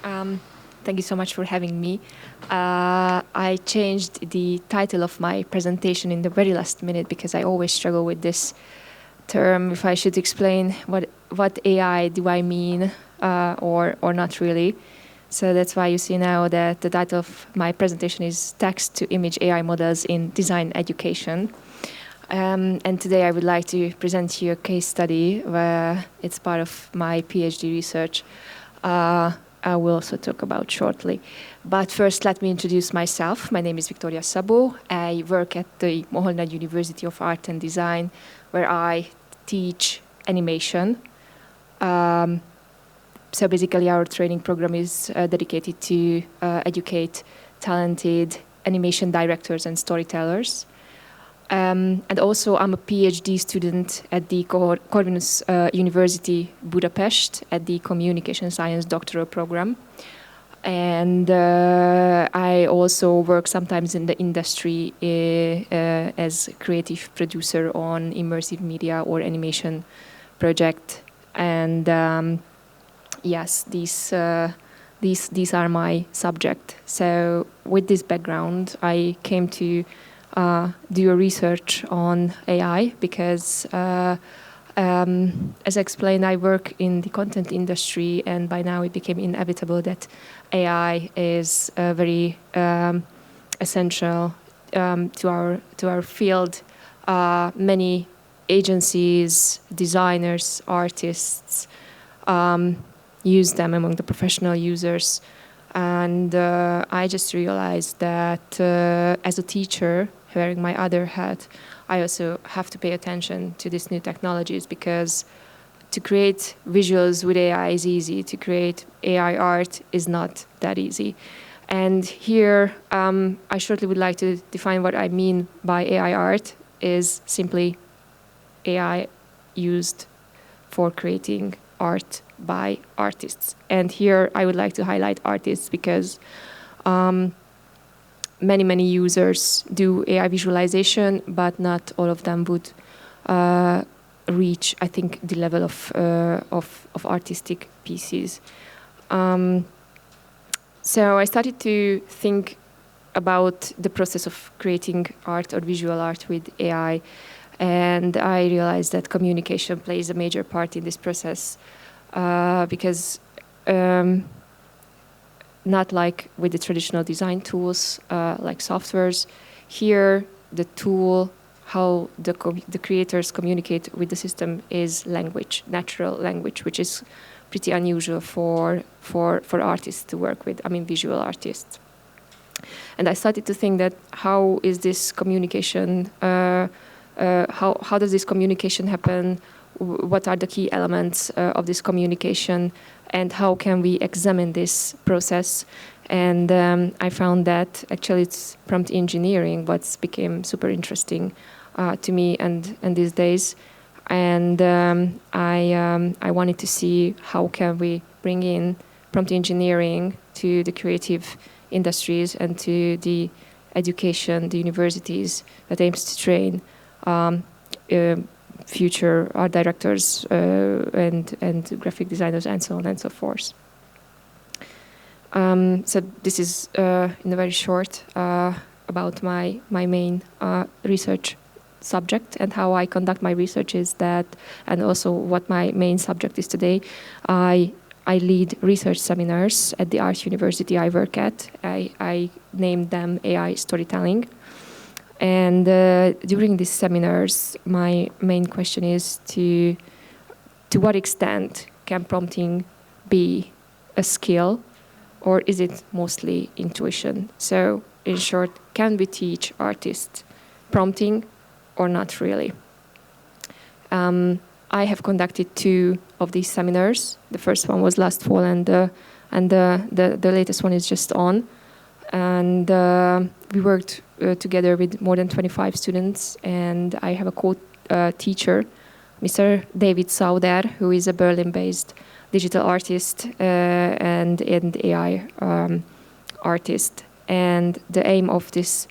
Thank you so much for having me. I changed the title of my presentation in the very last minute because I always struggle with this term. If I should explain what AI do I mean or not really. So that's why you see now that the title of my presentation is Text-to-Image AI Models in Design Education. And today I would like to present you a case study where it's part of my PhD research. I will also talk about shortly. But first, let me introduce myself. My name is Viktoria SZABO. I work at the Moholnad University of Art and Design, where I teach animation. So basically, our training program is dedicated to educate talented animation directors and storytellers. And also, I'm a PhD student at the Corvinus University, Budapest, at the Communication Science Doctoral Program. And I also work sometimes in the industry as creative producer on immersive media or animation project. And yes, these are my subject. So with this background, I came to do a research on AI because, as explained, I work in the content industry, and by now it became inevitable that AI is very essential to our field. Many agencies, designers, artists use them among the professional users. And I just realized that as a teacher, wearing my other hat, I also have to pay attention to these new technologies because to create visuals with AI is easy. To create AI art is not that easy. And here, I shortly would like to define what I mean by AI art is simply AI used for creating art by artists. And here I would like to highlight artists because many users do AI visualization, but not all of them would reach, I think, the level of artistic pieces. So I started to think about the process of creating art or visual art with AI, and I realized that communication plays a major part in this process because not like with the traditional design tools, like softwares. Here, the tool, how the creators communicate with the system is language, natural language, which is pretty unusual for artists to work with, I mean visual artists. And I started to think that how is this communication, how does this communication happen? What are the key elements of this communication, and how can we examine this process? And I found that actually it's prompt engineering what became super interesting to me and these days. And I wanted to see how can we bring in prompt engineering to the creative industries and to the education, the universities that aims to train future art directors and graphic designers and so on and so forth. So this is in a very short about my main research subject and how I conduct my research is that, and also what my main subject is today. I lead research seminars at the art university I work at. I named them AI Storytelling. And during these seminars, my main question is to what extent can prompting be a skill, or is it mostly intuition? So, in short, can we teach artists prompting or not really? I have conducted 2 of these seminars. The first one was last fall, and the latest one is just on. And we worked together with more than 25 students, and I have a co-teacher, Mr. David Sauder, who is a Berlin-based digital artist and AI artist. And the aim of this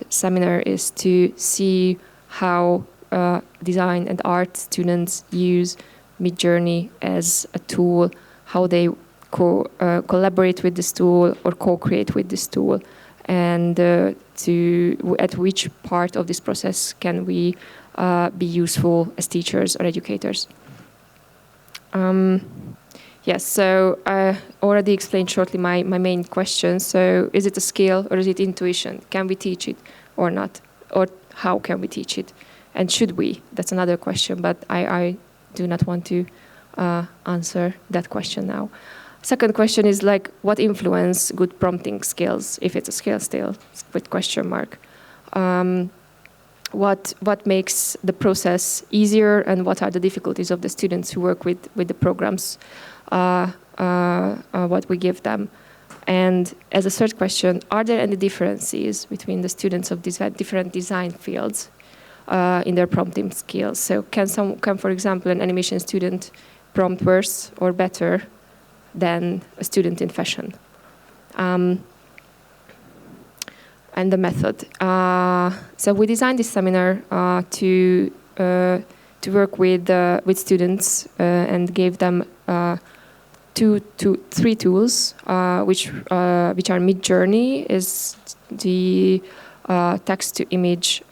seminar is to see how design and art students use Midjourney as a tool, how they collaborate with this tool or co-create with this tool, and at which part of this process can we be useful as teachers or educators. Yes, so I already explained shortly my main question. So is it a skill or is it intuition? Can we teach it or not? Or how can we teach it? And should we? That's another question, but I do not want to answer that question now. Second question is like, what influence good prompting skills, if it's a skill still, with question mark? What makes the process easier, and what are the difficulties of the students who work with the programs, what we give them? And as a third question, are there any differences between the students of these different design fields in their prompting skills? So can, for example, an animation student prompt worse or better than a student in fashion? And the method. So we designed this seminar to work with students and gave them three tools, which are Midjourney, is the text-to-image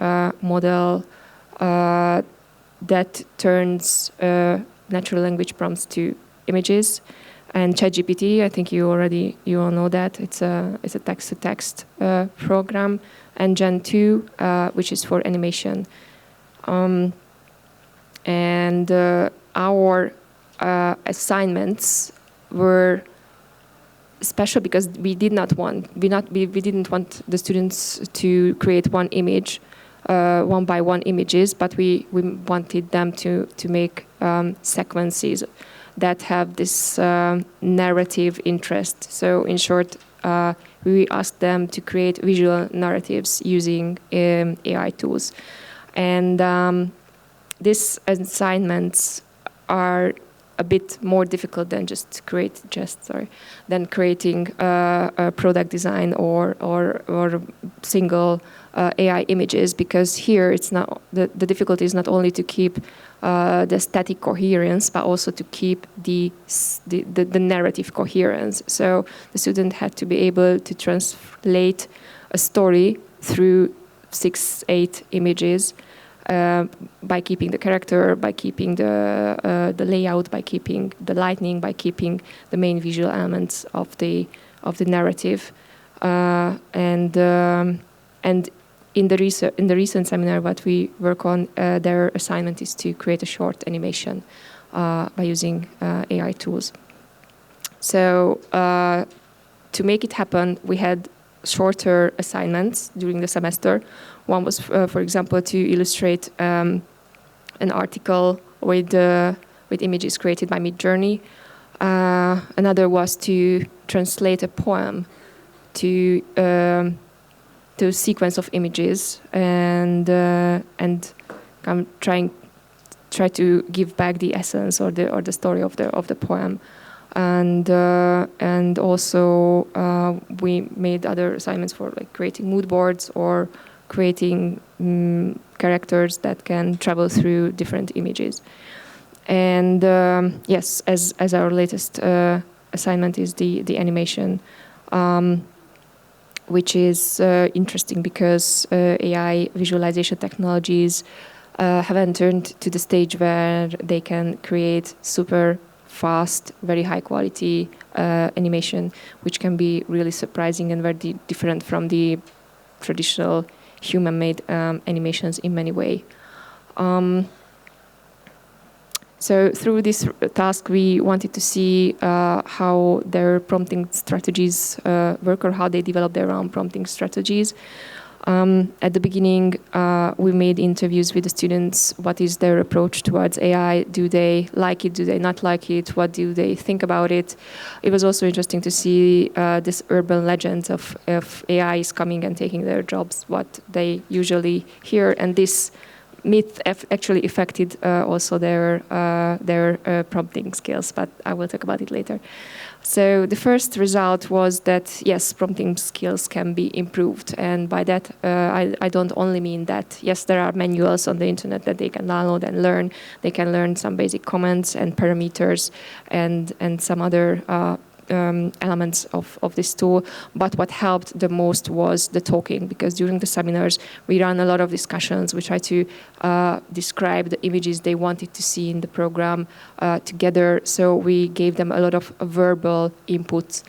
model that turns natural language prompts to images, and ChatGPT. I think you all know that it's a text-to-text program, and Gen 2, which is for animation. And our assignments were special because we didn't want the students to create one image, one by one images, but we wanted them to make sequences that have this narrative interest. So in short, we asked them to create visual narratives using AI tools. And these assignments are a bit more difficult than creating a product design or single AI images, because here it's not the difficulty is not only to keep the static coherence, but also to keep the narrative coherence. So the student had to be able to translate a story through 6-8 images, by keeping the character, by keeping the layout, by keeping the lighting, by keeping the main visual elements of the narrative, and in the recent seminar, what we work on, their assignment is to create a short animation by using AI tools. So to make it happen, we had shorter assignments during the semester. One was, for example, to illustrate an article with images created by Midjourney. Another was to translate a poem to a sequence of images, and try to give back the essence or the story of the poem. And also we made other assignments for like creating mood boards or creating characters that can travel through different images. And yes, as our latest assignment is the animation, which is interesting because AI visualization technologies have entered to the stage where they can create super fast, very high quality animation, which can be really surprising and very different from the traditional human-made animations in many ways. So through this task, we wanted to see how their prompting strategies work, or how they develop their own prompting strategies. At the beginning, we made interviews with the students. What is their approach towards AI? Do they like it? Do they not like it? What do they think about it? It was also interesting to see this urban legend of AI is coming and taking their jobs, what they usually hear. And this myth actually affected also their prompting skills, but I will talk about it later. So the first result was that, yes, prompting skills can be improved. And by that, I don't only mean that, yes, there are manuals on the internet that they can download and learn. They can learn some basic comments and parameters and some other elements of this tool. But what helped the most was the talking, because during the seminars we ran a lot of discussions. We tried to describe the images they wanted to see in the program together. So we gave them a lot of verbal inputs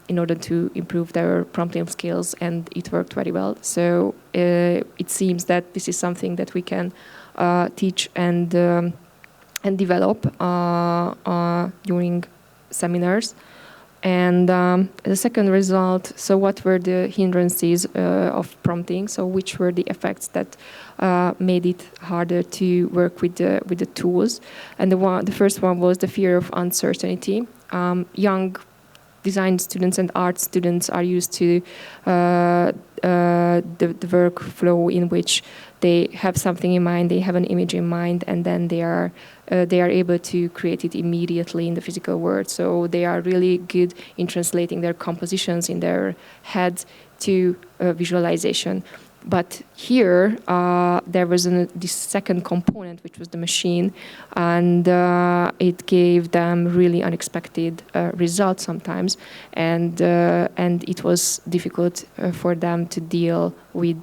in order to improve their prompting skills, and it worked very well. So it seems that this is something that we can teach and develop during seminars. And the second result, so what were the hindrances of prompting? So which were the effects that made it harder to work with the tools? And the first one was the fear of uncertainty. Young design students and art students are used to the workflow in which they have something in mind, they have an image in mind, and then they are able to create it immediately in the physical world. So they are really good in translating their compositions in their head to visualization. But here, there was this second component, which was the machine, and it gave them really unexpected results sometimes, and it was difficult for them to deal with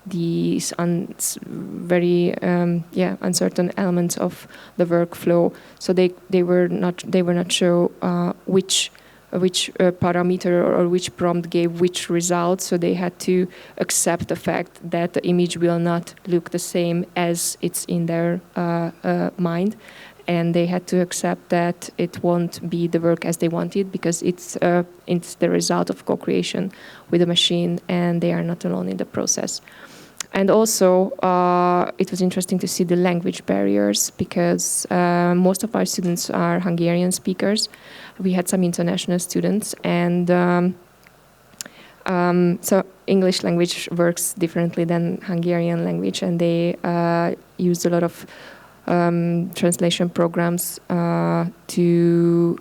these very uncertain elements of the workflow. So they were not sure which parameter or which prompt gave which result, so they had to accept the fact that the image will not look the same as it's in their mind, and they had to accept that it won't be the work as they wanted, because it's the result of co-creation with the machine, and they are not alone in the process. And also, it was interesting to see the language barriers, because most of our students are Hungarian speakers. We had some international students, and so English language works differently than Hungarian language, and they used a lot of translation programs to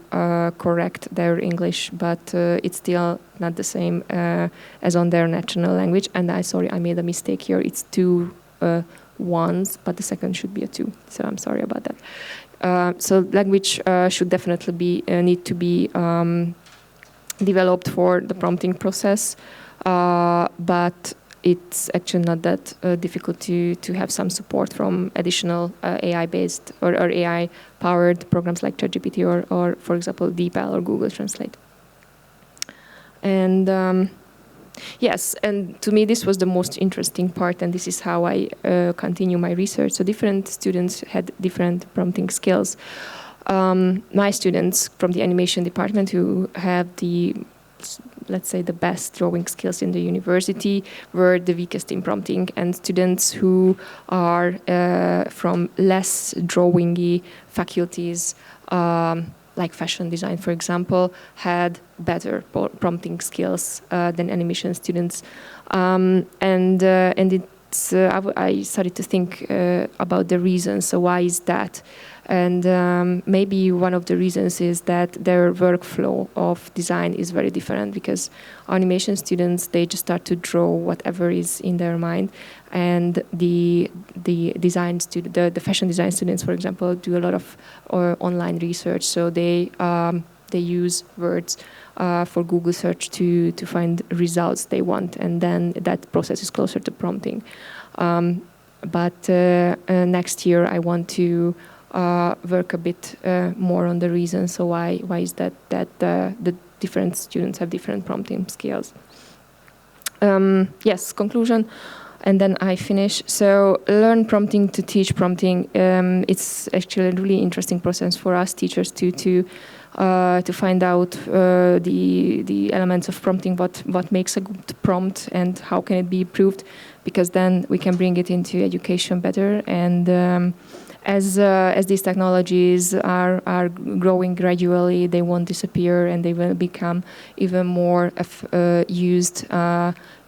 correct their English, but it's still not the same as on their national language. And I made a mistake here. It's 2 1s, but the second should be a 2. So I'm sorry about that. So language should definitely need to be developed for the prompting process, but it's actually not that difficult to have some support from additional AI-based or AI-powered programs like ChatGPT or, for example, DeepL or Google Translate. And yes, and to me this was the most interesting part, and this is how I continue my research. So different students had different prompting skills. My students from the animation department, who have let's say the best drawing skills in the university, were the weakest in prompting, and students who are from less drawing-y faculties, like fashion design, for example, had better prompting skills than animation students. I started to think about the reasons. So why is that? And maybe one of the reasons is that their workflow of design is very different, because animation students, they just start to draw whatever is in their mind, and the fashion design students, for example, do a lot of online research. So they use words for Google search to find results they want, and then that process is closer to prompting. But next year I want to work a bit more on the reasons. So why is that the different students have different prompting skills? Yes, conclusion, and then I finish. So learn prompting to teach prompting. It's actually a really interesting process for us teachers to find out the elements of prompting, what makes a good prompt and how can it be improved, because then we can bring it into education better. And as these technologies are growing gradually, they won't disappear, and they will become even more used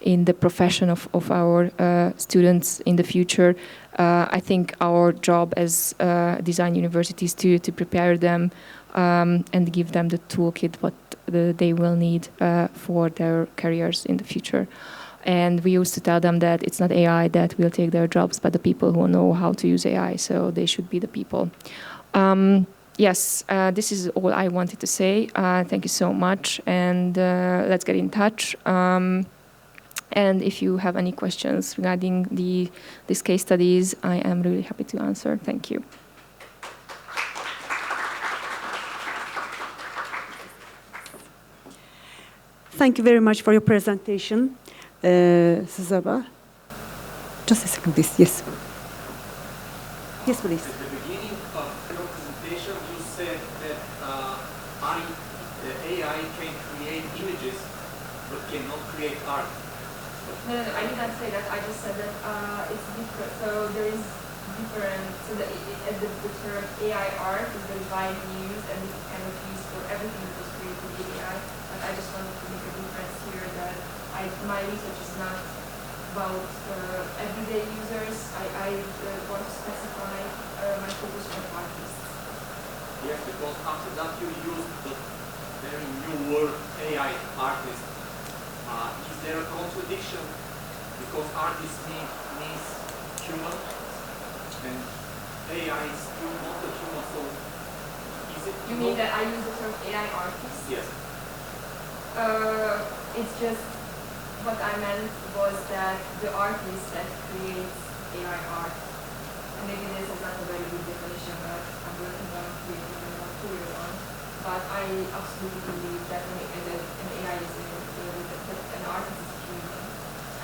in the profession of our students in the future. I think our job as design universities to prepare them and give them the toolkit what they will need for their careers in the future. And we used to tell them that it's not AI that will take their jobs, but the people who know how to use AI. So they should be the people. yes, this is all I wanted to say. Thank you so much, and let's get in touch. And if you have any questions regarding these case studies, I am really happy to answer. Thank you. Thank you very much for your presentation, SZABO. Just a second, please. Yes. Yes, please. At the beginning of your presentation, you said that AI can create images, but cannot create art. No, I did not say that. I just said that it's different. So there is different. So the term AI art is very widely used, and it can be used for everything that was created with AI. But I just wanted to make a difference here that my research is not about everyday users. I want to specify my focus on artists. Yes, because after that you used the very new word AI artist. Is there a contradiction? Because artist means human, and AI is still not a human, so is it... You mean that I use the term AI artist? Yes. It's just what I meant was that the artist that creates AI art, and maybe this is not a very good definition, but I'm working on creating a more clear one. But I absolutely believe that an AI is an artist is human,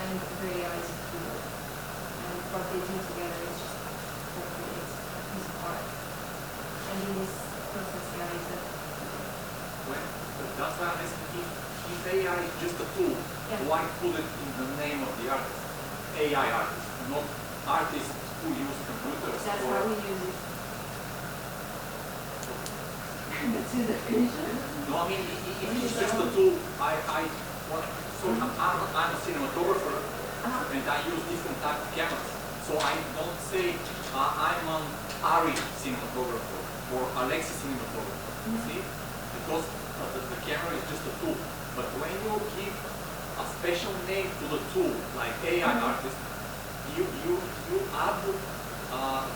and the AI is a tool, and what they do together is just what creates a piece of art. And in this process, AI is a that's why I'm asking if AI is just a tool, why put it in the name of the artist? AI artist, not artists who use computers. That's how we use it. That's his definition. No, I mean, if it's just a tool, I'm a cinematographer, and I use different type of cameras. So I don't say I'm an Ari cinematographer or Alexi cinematographer. See? Because the camera is just a tool. But when you give a special name to the tool, like AI artist, you add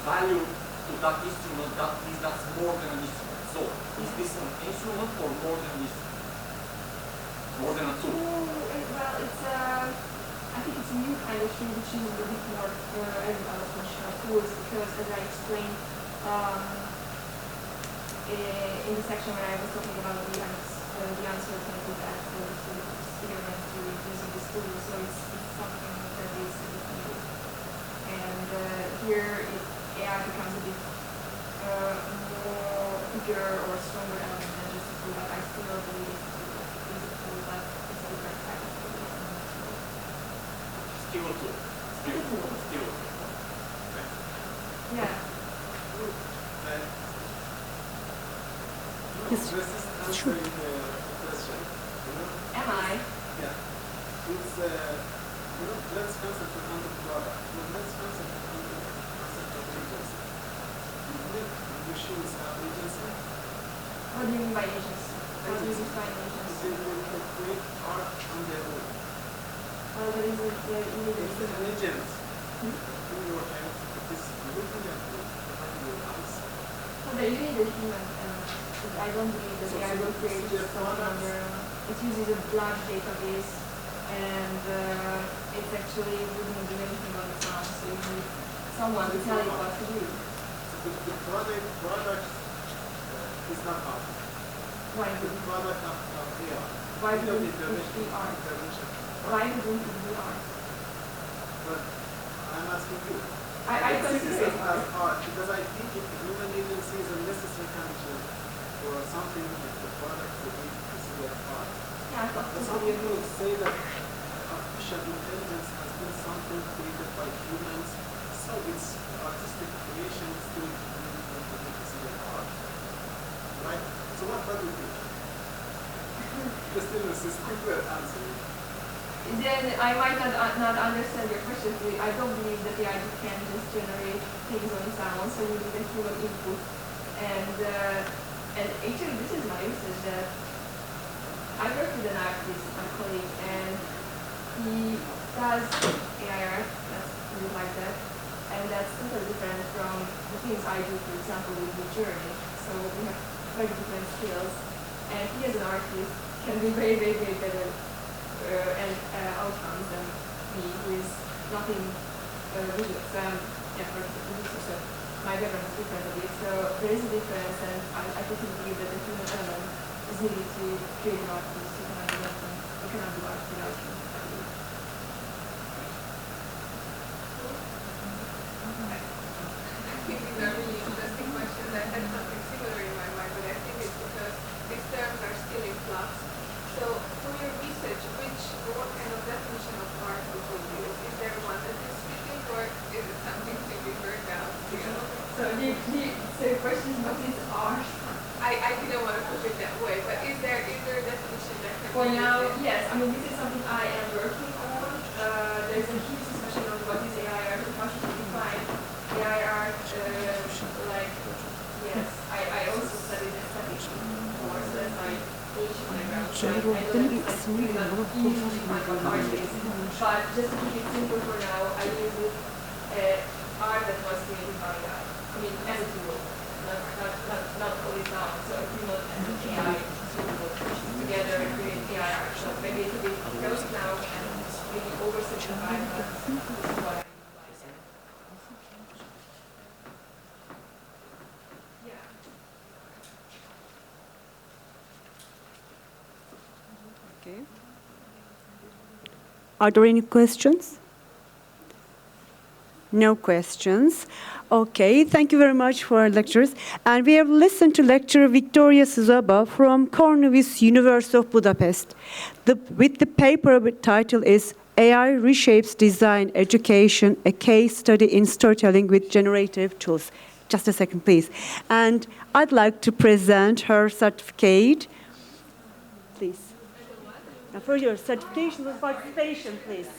value to that instrument. That's more than an instrument. So is this an instrument or more than an instrument? More than a tool? Well, it's I think it's a new kind of tool which is a bit more functional tools, because as I explained in the section when I was talking about the uncertainty that the experiment to using this tool, so it's something that is a bit new. And here AI becomes a bit more bigger or stronger element than just a tool, but I still believe it's a tool, but it's a different type of tool. Still a tool. Still a tool. Okay. Yeah. Yes. Sure. Am I? Yeah. It's, let's concentrate on the product. Let's concentrate on the concept of agency. You think machines have agency? What do you mean by agency? How do you define agency? They can create art on their own. Well, there is An agent in your hand is looking at you behind your eyes. well, there you need a human element. I don't believe that AI will create just something on their own. It uses a large database, and it actually wouldn't do anything on its own, so you need someone to tell you what to do. So the product is not art. Why The wouldn't product of AI. Why wouldn't it be art? Intervention. Why wouldn't it be art? But I'm asking you. I see consider this it as art. art because I think if human agency is a necessary condition for something that the product to be considered art. Yeah, I But some completely people agree. say that artificial intelligence has been something created by humans, so its artistic creation is still going to be considered art. Right? So what do you think? Just in a quick answer. Then I might not understand your question. I don't believe that the AI can just generate things on its own, so you need a human input. And actually, this is my research that I work with an artist, my colleague, and he does AI art, that's really like that, and that's totally different from the things I do, for example, with the journey. so we have very different skills. And he as an artist can do very, very, very better and outcomes than me, who is nothing visual. So yeah, for example, so my background is different a bit. So there is a difference, and I totally believe that the human element is needed to create an artist. You cannot do art without him. I think these are really interesting questions. I had something similar in my mind, but I think it's because these terms are still in flux. So, for your research, what kind of definition of art would you use? Is there one that is fitting, or is it something to be worked out? So the question is, what is art? I didn't want to put it that way, but is there a definition that can For be now, used? yes. I mean, this is something I am working on. There's a huge discussion on what is AI art and how should we define AI art. Like, yes, I also studied aesthetics before, so that's my Asian background. So I know that it's like not easy to define what art is. But just to keep it simple for now, I use it art that was created by AI. I mean, as a tool, not only sound. So if you not an AI tool together and create AI art. So maybe it will be close now and maybe oversimplified, but this is what I mean. Yeah. Okay. Are there any questions? No questions. Okay, thank you very much for our lectures. And we have listened to lecturer Viktoria SZABO from Corvinus University of Budapest. With the paper title is AI Reshapes Design Education, a case study in storytelling with generative tools. Just a second, please. And I'd like to present her certificate. Please. Now for your certification of participation, please.